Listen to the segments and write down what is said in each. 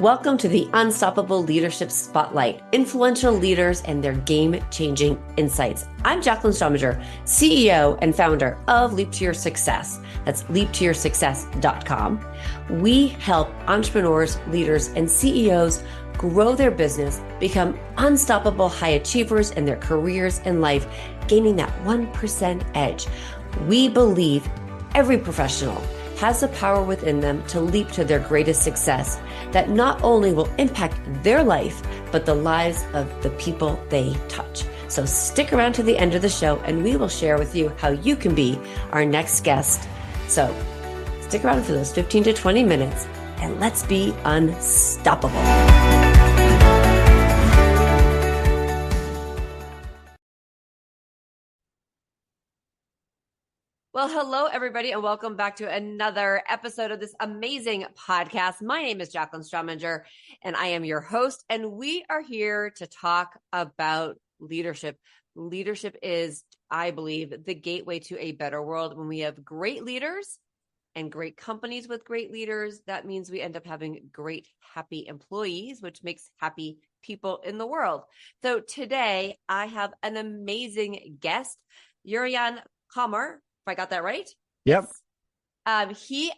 Welcome to the Unstoppable Leadership Spotlight, influential leaders and their game-changing insights. I'm Jacqueline Strominger, CEO and founder of Leap to Your Success. That's leaptoyoursuccess.com. We help entrepreneurs, leaders, and CEOs grow their business, become unstoppable high achievers in their careers and life, gaining that 1% edge. We believe every professional has the power within them to leap to their greatest success that not only will impact their life, but the lives of the people they touch. So stick around to the end of the show and we will share with you how you can be our next guest. So stick around for those 15 to 20 minutes and let's be unstoppable. Well, hello, everybody, and welcome back to another episode of this amazing podcast. My name is Jacqueline Strominger, and I am your host, and we are here to talk about leadership. Leadership is, I believe, the gateway to a better world. When we have great leaders and great companies with great leaders, that means we end up having great, happy employees, which makes happy people in the world. So today, I have an amazing guest, Yurian Palmer. I got that right? Yep. He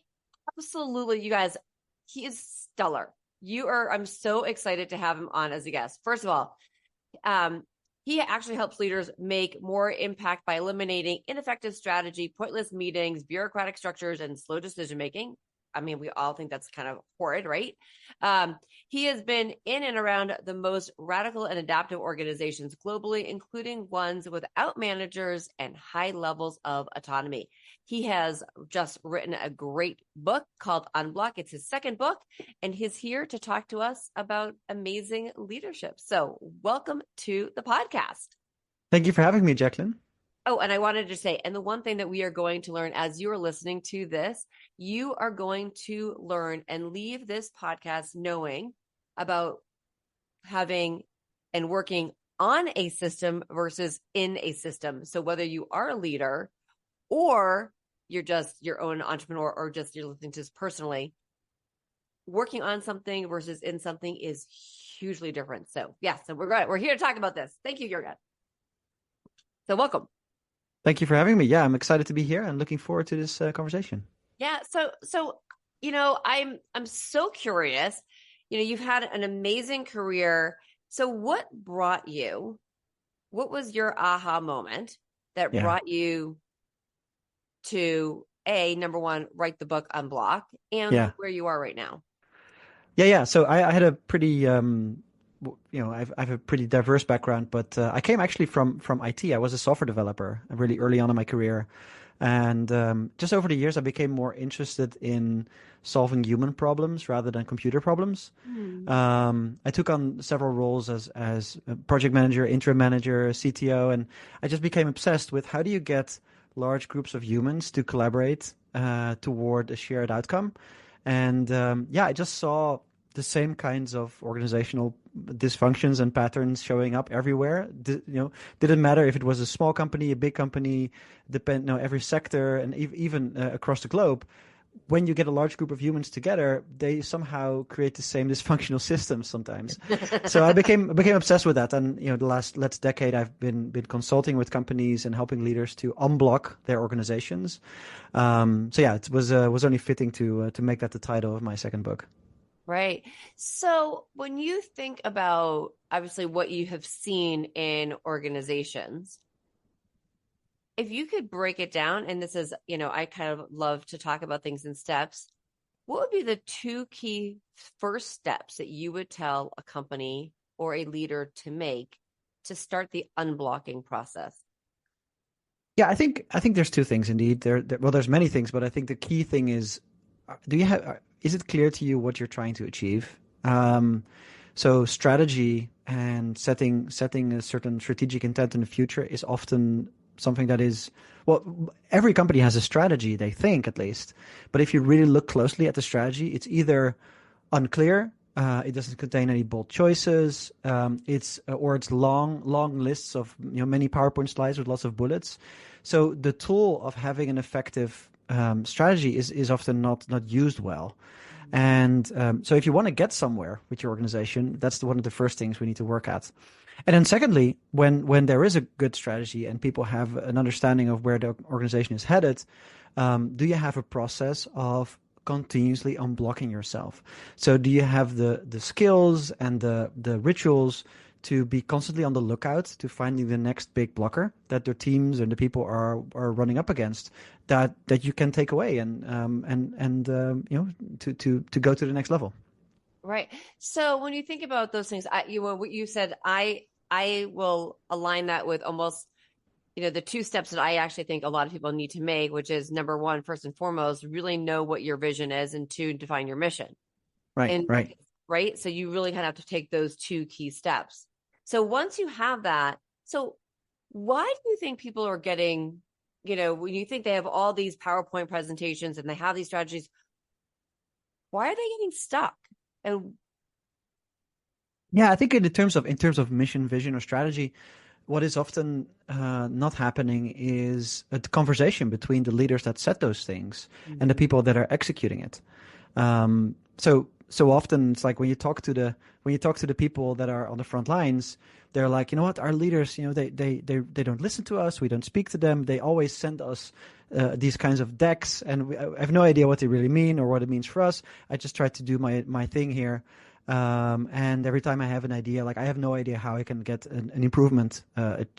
absolutely, you guys, he is stellar. I'm so excited to have him on as a guest. First of all, he actually helps leaders make more impact by eliminating ineffective strategy, pointless meetings, bureaucratic structures, and slow decision-making. I mean, we all think that's kind of horrid, right? He has been in and around the most radical and adaptive organizations globally, including ones without managers and high levels of autonomy. He has just written a great book called Unblock. It's his second book, and he's here to talk to us about amazing leadership. So welcome to the podcast. Thank you for having me, Jacqueline. Oh, and I wanted to say, and the one thing that we are going to learn as you are listening to this, you are going to learn and leave this podcast knowing about having and working on a system versus in a system. So whether you are a leader or you're just your own entrepreneur or just you're listening to this personally, working on something versus in something is hugely different. So so we're here to talk about this. Thank you, Yurian. So welcome. Thank you for having me. Yeah, I'm excited to be here and looking forward to this conversation. Yeah. So, I'm so curious, you've had an amazing career. So what was your aha moment that brought you to number one, write the book Unblock and where you are right now? Yeah. So I had a pretty, I have a pretty diverse background, but I came actually from IT. I was a software developer really early on in my career. And just over the years, I became more interested in solving human problems rather than computer problems. I took on several roles as a project manager, interim manager, CTO, and I just became obsessed with how do you get large groups of humans to collaborate toward a shared outcome. And I just saw the same kinds of organizational dysfunctions and patterns showing up everywhere. Didn't matter if it was a small company, a big company, every sector, and even across the globe. When you get a large group of humans together, they somehow create the same dysfunctional systems sometimes. So I became obsessed with that. And the last decade, I've been consulting with companies and helping leaders to unblock their organizations. It was only fitting to make that the title of my second book. Right. So when you think about obviously what you have seen in organizations, if you could break it down, and this is, I kind of love to talk about things in steps, what would be the two key first steps that you would tell a company or a leader to make to start the unblocking process? Yeah, I think there's two things indeed. There's many things, but I think the key thing is, is it clear to you what you're trying to achieve? So strategy and setting a certain strategic intent in the future is often something that is, every company has a strategy, they think at least. But if you really look closely at the strategy, it's either unclear, it doesn't contain any bold choices, it's long lists of many PowerPoint slides with lots of bullets. So the tool of having an effective strategy is often not used well. And so if you want to get somewhere with your organization, that's one of the first things we need to work at. And then secondly, when there is a good strategy and people have an understanding of where the organization is headed, do you have a process of continuously unblocking yourself? So do you have the skills and the rituals to be constantly on the lookout to finding the next big blocker that their teams and the people are running up against, that you can take away and to go to the next level? Right. So when you think about those things, what you said, I will align that with almost, the two steps that I actually think a lot of people need to make, which is number one, first and foremost, really know what your vision is, and two, define your mission. Right. And Right. right. So you really kind of have to take those two key steps. So once you have that, so why do you think people are getting, when you think they have all these PowerPoint presentations and they have these strategies, why are they getting stuck? And Yeah, I think in terms of mission, vision, or strategy, what is often not happening is a conversation between the leaders that set those things and the people that are executing it. So often it's like when you talk to the people that are on the front lines, they're like, you know what, our leaders, they don't listen to us. We don't speak to them. They always send us these kinds of decks, and I have no idea what they really mean or what it means for us. I just try to do my thing here. And every time I have an idea, like I have no idea how I can get an improvement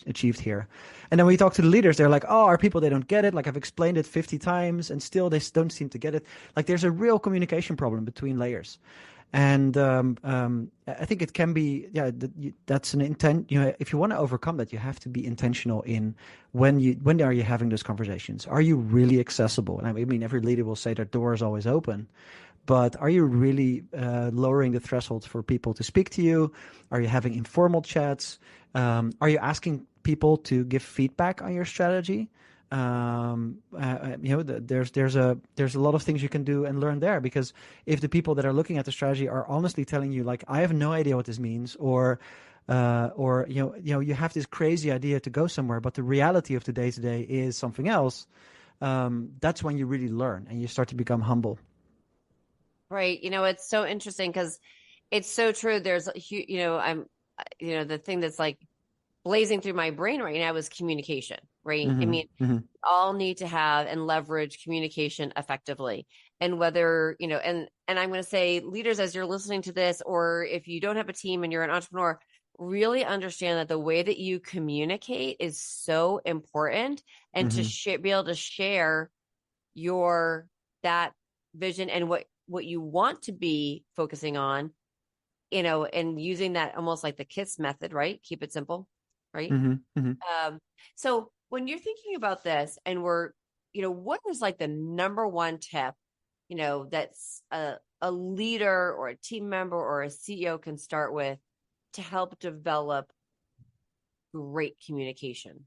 achieved here. And then when you talk to the leaders, they're like, oh, our people, they don't get it. Like I've explained it 50 times and still they don't seem to get it. Like there's a real communication problem between layers. And I think it can be, that's an intent. If you want to overcome that, you have to be intentional in when are you having those conversations? Are you really accessible? And I mean, every leader will say their door is always open. But are you really lowering the threshold for people to speak to you? Are you having informal chats? Are you asking people to give feedback on your strategy? There's a lot of things you can do and learn there, because if the people that are looking at the strategy are honestly telling you, like, I have no idea what this means, or you have this crazy idea to go somewhere, but the reality of the day to day is something else. That's when you really learn and you start to become humble. right. It's so interesting because it's so true. There's, the thing that's like blazing through my brain right now is communication, right? I mean, all need to have and leverage communication effectively. And whether, and I'm going to say, leaders, as you're listening to this, or if you don't have a team and you're an entrepreneur, really understand that the way that you communicate is so important, and to be able to share that vision and what you want to be focusing on, and using that almost like the KISS method, right? Keep it simple, right? So when you're thinking about this, and what is like the number one tip, that's a leader or a team member or a CEO can start with to help develop great communication?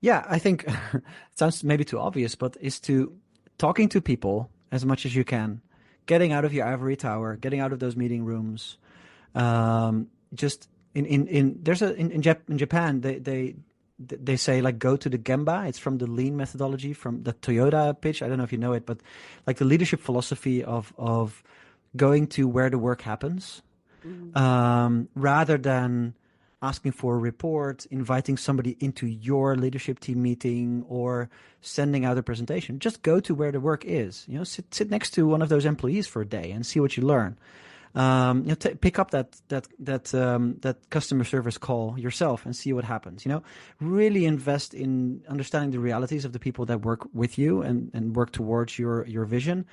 Yeah, I think it sounds maybe too obvious, but is to talking to people as much as you can, getting out of your ivory tower, getting out of those meeting rooms. Just in Japan, they say, like, go to the Gemba. It's from the lean methodology, from the Toyota pitch. I don't know if you know it, but like the leadership philosophy of going to where the work happens, rather than asking for a report, inviting somebody into your leadership team meeting, or sending out a presentation. Just go to where the work is. Sit next to one of those employees for a day and see what you learn. Pick up that customer service call yourself and see what happens. Really invest in understanding the realities of the people that work with you and work towards your vision,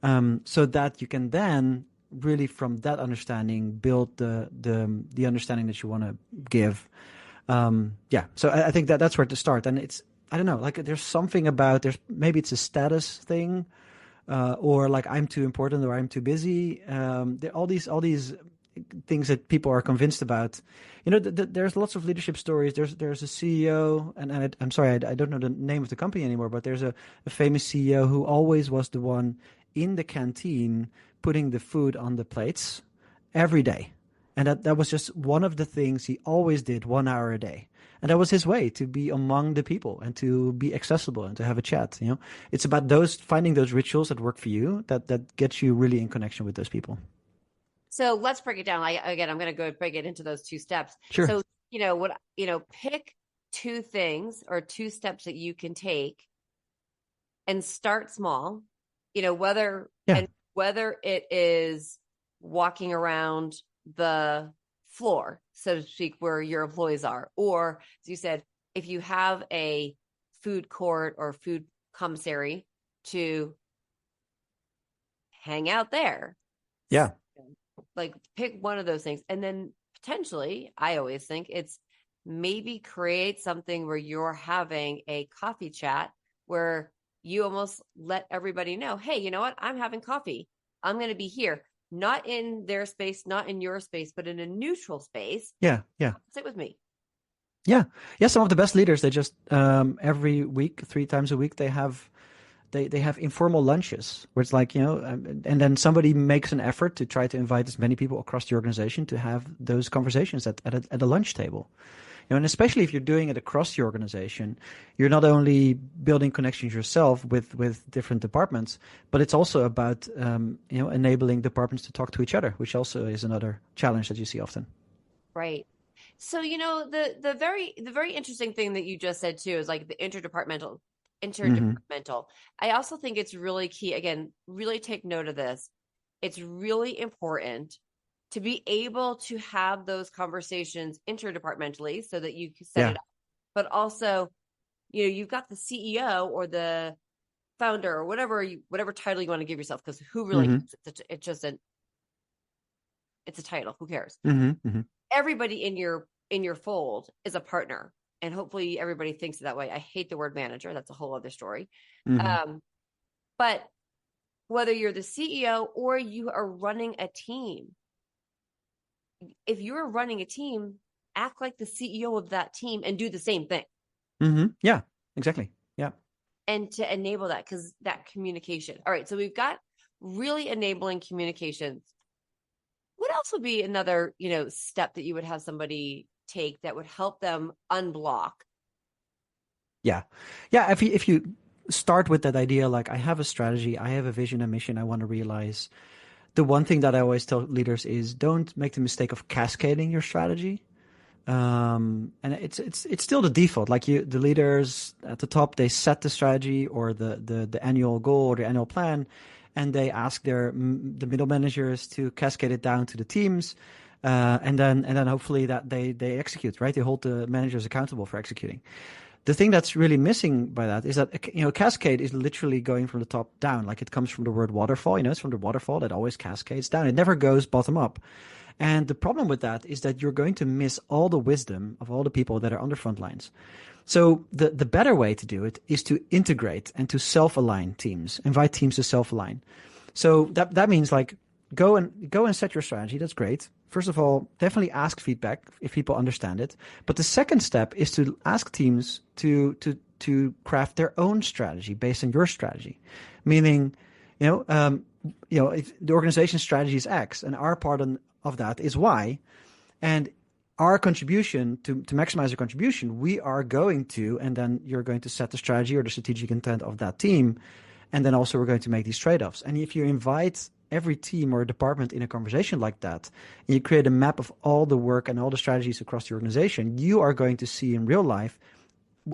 so that you can then really, from that understanding, build the understanding that you want to give. So I think that's where to start. And it's, I don't know, like there's something about, maybe it's a status thing, or like I'm too important or I'm too busy. All these things that people are convinced about. There's lots of leadership stories. There's a CEO, and I'm sorry, I don't know the name of the company anymore, but there's a famous CEO who always was the one in the canteen putting the food on the plates every day. And that was just one of the things he always did 1 hour a day. And that was his way to be among the people and to be accessible and to have a chat. It's about finding those rituals that work for you, that gets you really in connection with those people. So let's break it down. Again, I'm going to go break it into those two steps. Sure. So, pick two things or two steps that you can take and start small, whether it is walking around the floor, so to speak, where your employees are, or as you said, if you have a food court or food commissary, to hang out there. Yeah. Like pick one of those things. And then potentially, I always think it's maybe create something where you're having a coffee chat where you almost let everybody know, hey, you know what? I'm having coffee. I'm going to be here, not in their space, not in your space, but in a neutral space. Yeah. Sit with me. Yeah. Some of the best leaders, they just every week, 3 times a week, they have informal lunches where it's like, and then somebody makes an effort to try to invite as many people across the organization to have those conversations at a lunch table. And especially if you're doing it across the organization, you're not only building connections yourself with different departments, but it's also about enabling departments to talk to each other, which also is another challenge that you see often. Right. So the very interesting thing that you just said too is like the interdepartmental. I also think it's really key. Again, really take note of this. It's really important to be able to have those conversations interdepartmentally so that you can set it up. But also, you've got the CEO or the founder or whatever title you want to give yourself, because who really cares? It's just it's a title. Who cares? Everybody in your fold is a partner. And hopefully everybody thinks that way. I hate the word manager. That's a whole other story. But whether you're the CEO or you are running a team, if you're running a team, act like the CEO of that team and do the same thing. Yeah, exactly. Yeah. And to enable that, because that communication. All right. So we've got really enabling communications. What else would be another, step that you would have somebody take that would help them unblock? Yeah. If you start with that idea, like I have a strategy, I have a vision, a mission I want to realize. The one thing that I always tell leaders is don't make the mistake of cascading your strategy. And it's still the default. Like the leaders at the top, they set the strategy or the annual goal or the annual plan, and they ask the middle managers to cascade it down to the teams. And then hopefully that they execute, right? They hold the managers accountable for executing. The thing that's really missing by that is that, cascade is literally going from the top down. Like it comes from the word waterfall, it's from the waterfall that always cascades down. It never goes bottom up. And the problem with that is that you're going to miss all the wisdom of all the people that are on the front lines. So the better way to do it is to integrate and to self-align teams, invite teams to self-align. So that means like, go and set your strategy. That's great. First of all, definitely ask feedback if people understand it. But the second step is to ask teams to craft their own strategy based on your strategy. Meaning, if the organization's strategy is X and our part of that is Y, and our contribution to maximize the contribution, we are going to, and then you're going to set the strategy or the strategic intent of that team. And then also we're going to make these trade-offs. And if you invite every team or department in a conversation like that, and you create a map of all the work and all the strategies across the organization, you are going to see in real life,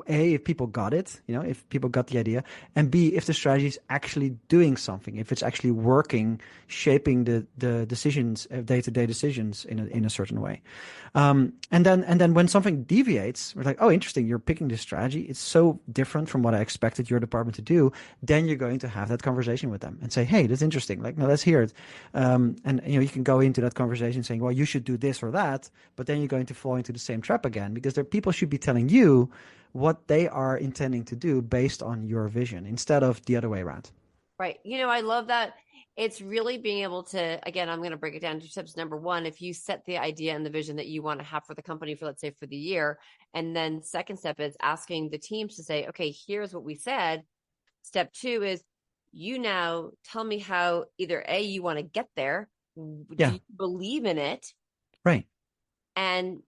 A, if people got it, if people got the idea, and B, if the strategy is actually doing something, if it's actually working, shaping the decisions, day-to-day decisions in a certain way. And then when something deviates, we're like, oh, interesting, you're picking this strategy. It's so different from what I expected your department to do. Then you're going to have that conversation with them and say, hey, that's interesting. Like, no, let's hear it. And you can go into that conversation saying, well, you should do this or that, but then you're going to fall into the same trap again, because people should be telling you what they are intending to do based on your vision instead of the other way around. Right. I love that. It's really being able to, again, I'm going to break it down to steps. Number one, if you set the idea and the vision that you want to have for the company for, let's say, for the year. And then second step is asking the teams to say, okay, here's what we said. Step two is you now tell me how either A, you want to get there. Do you believe in it? Right. And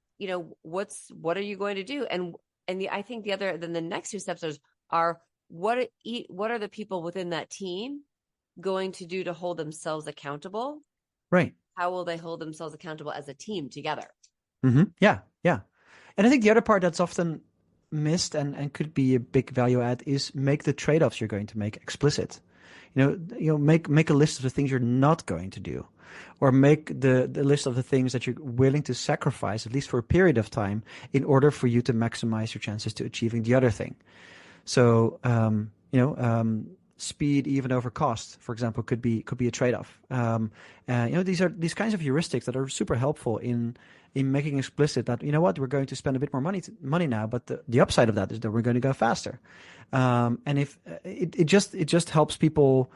what are you going to do? I think the next two steps are what are the people within that team going to do to hold themselves accountable? Right. How will they hold themselves accountable as a team together? Yeah. Yeah. And I think the other part that's often missed and could be a big value add is make the trade-offs you're going to make explicit. Make a list of the things you're not going to do, or make the list of the things that you're willing to sacrifice, at least for a period of time, in order for you to maximize your chances to achieving the other thing. So, speed even over cost, for example, could be a trade-off. These kinds of heuristics that are super helpful in making explicit that, we're going to spend a bit more money now, but the upside of that is that we're going to go faster. And if it just helps people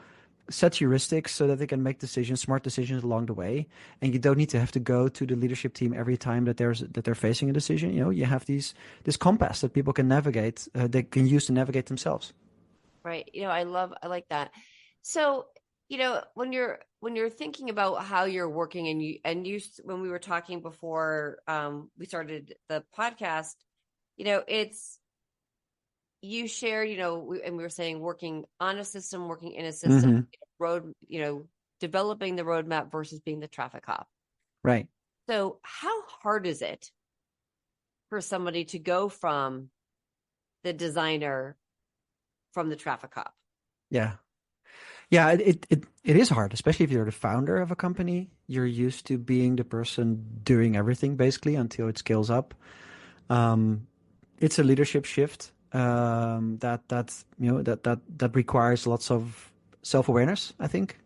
set heuristics so that they can make smart decisions along the way, and you don't need to have to go to the leadership team every time that they're facing a decision. You have this compass that people can navigate, they can use to navigate themselves. Right. I like that. So, when you're thinking about how you're working, when we were talking before we started the podcast, it's you shared, and we were saying working on a system, working in a system, developing the roadmap versus being the traffic cop. Right. So how hard is it for somebody to go from the designer from the traffic cop? Yeah. Yeah, it is hard, especially if you're the founder of a company. You're used to being the person doing everything basically until it scales up. It's a leadership shift that requires lots of self-awareness, I think.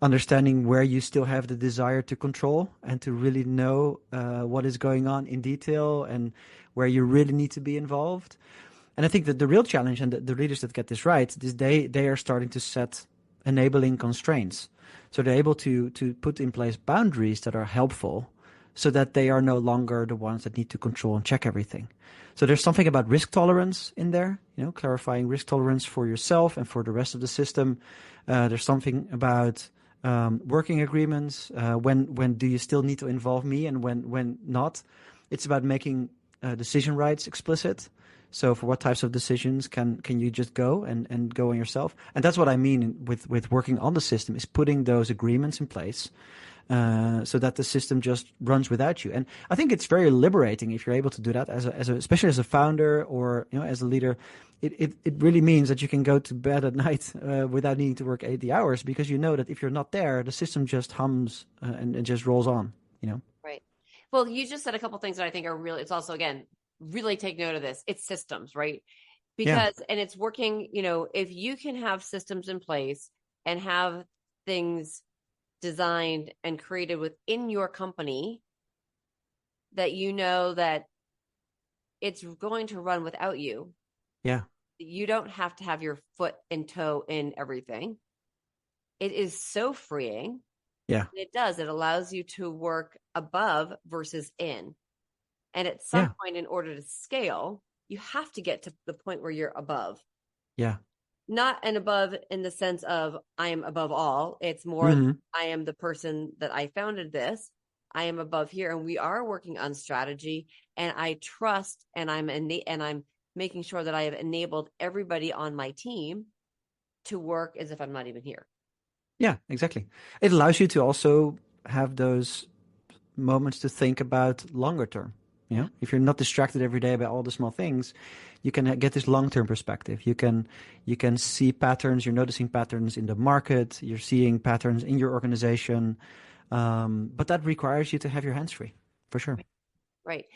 Understanding where you still have the desire to control and to really know what is going on in detail and where you really need to be involved. And I think that the real challenge, and the leaders that get this right, is they are starting to set enabling constraints. So they're able to put in place boundaries that are helpful so that they are no longer the ones that need to control and check everything. So there's something about risk tolerance in there, clarifying risk tolerance for yourself and for the rest of the system. There's something about working agreements. When do you still need to involve me and when not? It's about making decision rights explicit. So for what types of decisions can you just go and go on yourself? And that's what I mean with working on the system, is putting those agreements in place so that the system just runs without you. And I think it's very liberating if you're able to do that especially as a founder or as a leader. It really means that you can go to bed at night without needing to work 80 hours, because you know that if you're not there, the system just hums and just rolls on. Right. Well, you just said a couple things that I think are really. It's also, again, really take note of this. It's systems, right? Because, and it's working, if you can have systems in place and have things designed and created within your company that that it's going to run without you. Yeah. You don't have to have your foot and toe in everything. It is so freeing. Yeah. It allows you to work above versus in. And at some point, in order to scale, you have to get to the point where you're above. Yeah. Not an above in the sense of I am above all. It's more I am the person that I founded this. I am above here, and we are working on strategy. And I trust, and I'm making sure that I have enabled everybody on my team to work as if I'm not even here. Yeah, exactly. It allows you to also have those moments to think about longer term. If you're not distracted every day by all the small things, you can get this long-term perspective. You can see patterns. You're noticing patterns in the market. You're seeing patterns in your organization. But that requires you to have your hands free, for sure. Right.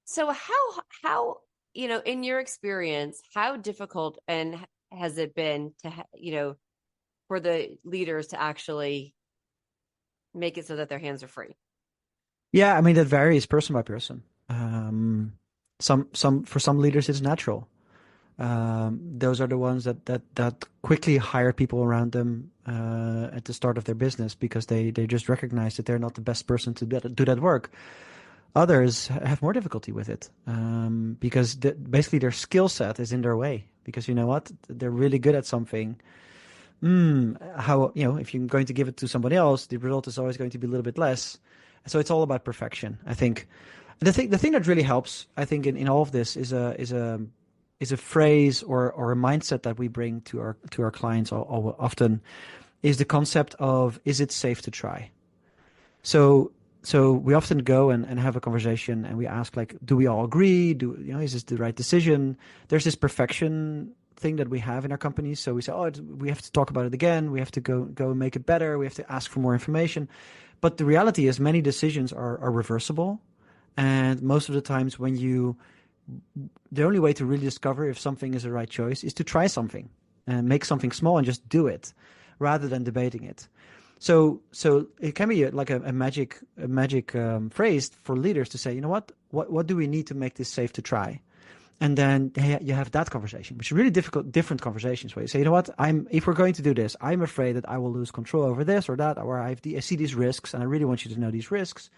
So how in your experience, how difficult and has it been to for the leaders to actually make it so that their hands are free? Yeah, I mean, that varies person by person. For some leaders it's natural. Those are the ones that quickly hire people around them at the start of their business because they just recognize that they're not the best person to do that work. Others have more difficulty with it because basically their skill set is in their way. Because you know what, they're really good at something. If you're going to give it to somebody else, the result is always going to be a little bit less. So it's all about perfection. I think the thing that really helps, I think, in all of this is a phrase or a mindset that we bring to our clients often, is the concept of, is it safe to try? So we often go and have a conversation and we ask, like, do we all agree? Is this the right decision? There's this perfection thing that we have in our companies. So we say, oh, we have to talk about it again. We have to go and make it better. We have to ask for more information. But the reality is many decisions are reversible. And most of the times the only way to really discover if something is the right choice is to try something and make something small and just do it rather than debating it. So it can be like a magic phrase for leaders to say, you know what do we need to make this safe to try? And then you have that conversation, which is really different conversations where you say, you know what, if we're going to do this, I'm afraid that I will lose control over this or that, or I see these risks and I really want you to know these risks.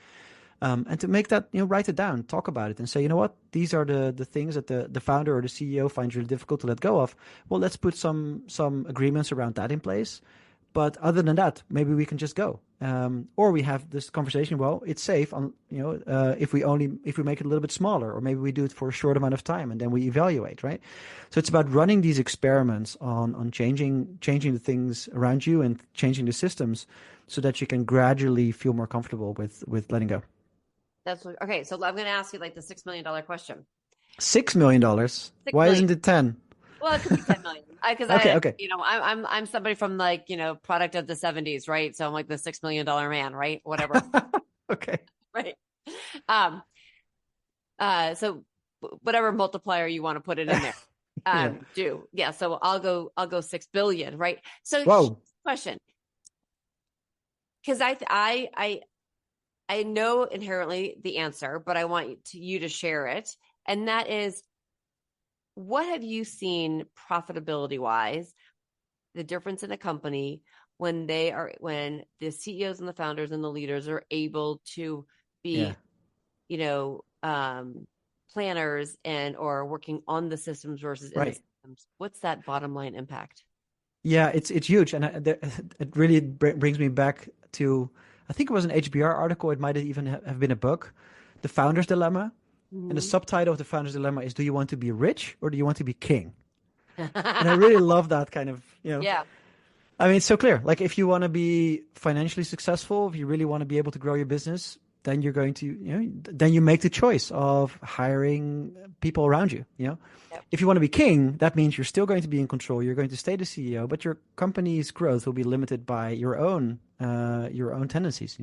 And to make that, write it down, talk about it and say, you know what, these are the things that the founder or the CEO finds really difficult to let go of. Well, let's put some agreements around that in place. But other than that, maybe we can just go. Or we have this conversation. Well, it's safe if we make it a little bit smaller, or maybe we do it for a short amount of time and then we evaluate, right? So it's about running these experiments on changing the things around you and changing the systems so that you can gradually feel more comfortable with letting go. Okay. So I'm going to ask you like the $6 million question. $6 million. Why isn't it 10? Well, it could be 10 million. Because okay. I'm somebody from like, product of the 70s, right? So I'm like the $6 million man, right? Whatever. Okay. Right. So whatever multiplier you want to put it in there. Yeah. So I'll go 6 billion, right? So whoa. Question. Because I know inherently the answer, but I want you to share it. And that is, what have you seen profitability wise, the difference in a company when the CEOs and the founders and the leaders are able to be, planners or working on the systems versus in the systems? What's that bottom line impact? Yeah, it's huge. And it really brings me back to, I think it was an HBR article. It might even have been a book, The Founder's Dilemma. Mm-hmm. And the subtitle of The Founder's Dilemma is, do you want to be rich or do you want to be king? And I really love that kind of, Yeah. I mean, it's so clear. Like, if you want to be financially successful, if you really want to be able to grow your business, then you're going to, then you make the choice of hiring people around you, Yep. If you want to be king, that means you're still going to be in control. You're going to stay the CEO, but your company's growth will be limited by your own tendencies,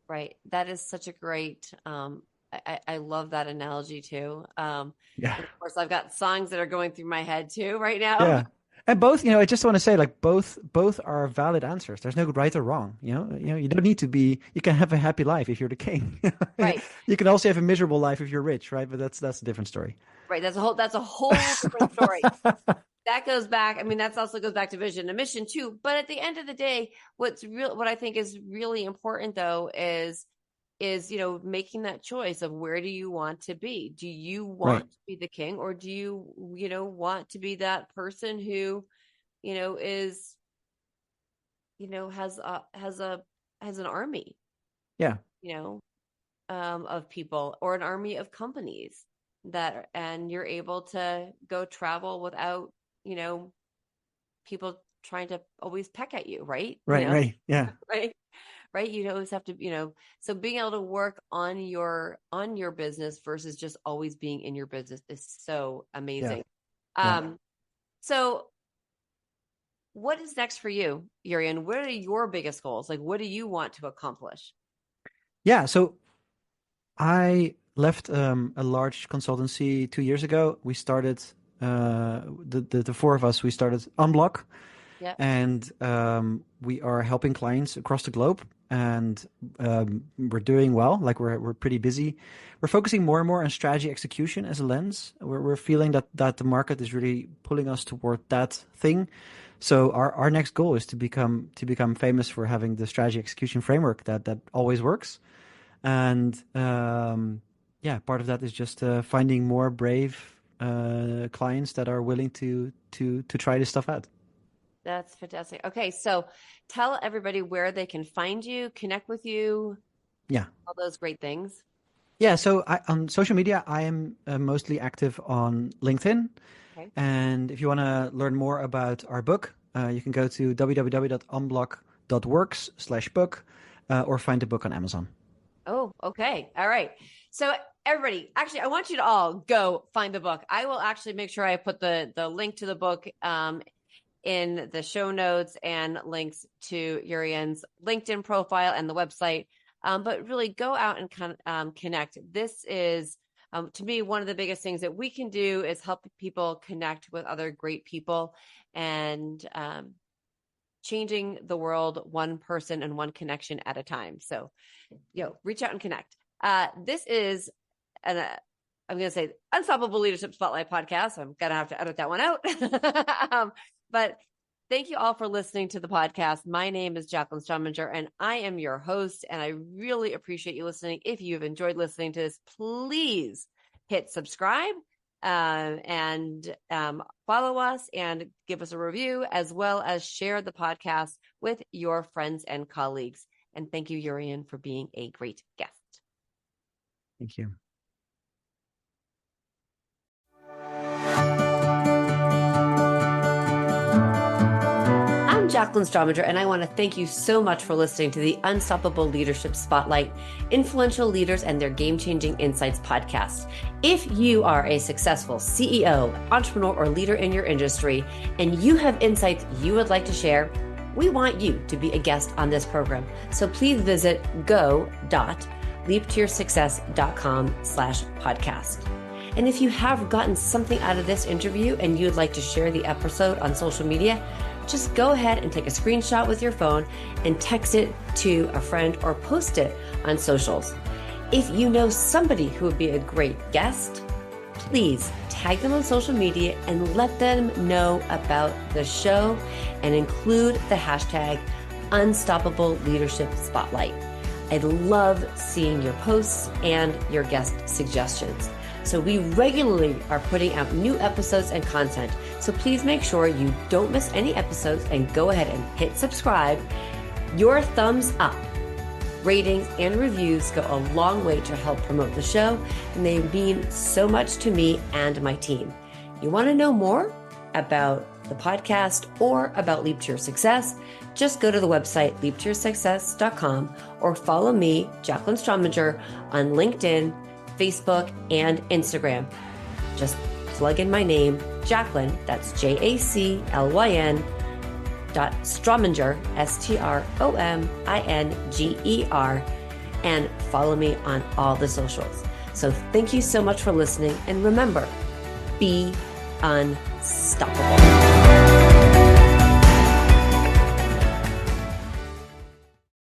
Right. That is such a great, I love that analogy too. And of course, I've got songs that are going through my head too right now. Yeah. And both, I just want to say, like, both are valid answers. There's no right or wrong. You don't need to be. You can have a happy life if you're the king. Right. You can also have a miserable life if you're rich, right? But that's a different story. Right. That's a whole different story. That goes back. I mean, that also goes back to vision and mission too. But at the end of the day, what I think is really important though is making that choice of, where do you want to be? Do you want to be the king, or do you want to be that person who is has an army of people, or an army of companies and you're able to go travel without people trying to always peck at you, right? Right. Yeah. Right. You always have to, so being able to work on your business versus just always being in your business is so amazing. So what is next for you, Yurian? What are your biggest goals? Like, what do you want to accomplish? Yeah. So I left a large consultancy 2 years ago. We started, the four of us, we started Unblock. Yeah. And we are helping clients across the globe, and we're doing well. Like, we're pretty busy. We're focusing more and more on strategy execution as a lens. We're feeling that the market is really pulling us toward that thing. So our next goal is to become famous for having the strategy execution framework that always works. And part of that is just finding more brave clients that are willing to try this stuff out. That's fantastic. Okay, so tell everybody where they can find you, connect with you. Yeah. All those great things. Yeah. So on social media, I am mostly active on LinkedIn. Okay. And if you want to learn more about our book, you can go to www.unblock.works/book or find the book on Amazon. Oh, okay. All right. So everybody, actually, I want you to all go find the book. I will actually make sure I put the link to the book in the show notes and links to Yurian's LinkedIn profile and the website. But really go out and connect. This is, to me, one of the biggest things that we can do is help people connect with other great people and changing the world one person and one connection at a time. So, reach out and connect. This is I'm going to say Unstoppable Leadership Spotlight podcast. I'm going to have to edit that one out. But thank you all for listening to the podcast. My name is Jacqueline Strominger, and I am your host, and I really appreciate you listening. If you've enjoyed listening to this, please hit subscribe and follow us and give us a review, as well as share the podcast with your friends and colleagues. And thank you, Yurian, for being a great guest. Thank you. I'm Jacqueline Strominger, and I want to thank you so much for listening to the Unstoppable Leadership Spotlight, Influential Leaders and Their Game-Changing Insights podcast. If you are a successful CEO, entrepreneur, or leader in your industry, and you have insights you would like to share, we want you to be a guest on this program. So please visit go.leaptoyoursuccess.com/podcast. And if you have gotten something out of this interview and you'd like to share the episode on social media, just go ahead and take a screenshot with your phone and text it to a friend or post it on socials. If you know somebody who would be a great guest, please tag them on social media and let them know about the show and include the hashtag Unstoppable Leadership Spotlight. I love seeing your posts and your guest suggestions. So we regularly are putting out new episodes and content. So please make sure you don't miss any episodes and go ahead and hit subscribe. Your thumbs up, ratings, and reviews go a long way to help promote the show, and they mean so much to me and my team. You want to know more about the podcast or about Leap to Your Success? Just go to the website leaptoyoursuccess.com or follow me, Jacqueline Strominger, on LinkedIn, Facebook, and Instagram. Just plug in my name, Jacqueline, that's JACLYN Strominger, STROMINGER, and follow me on all the socials. So thank you so much for listening, and remember, be unstoppable.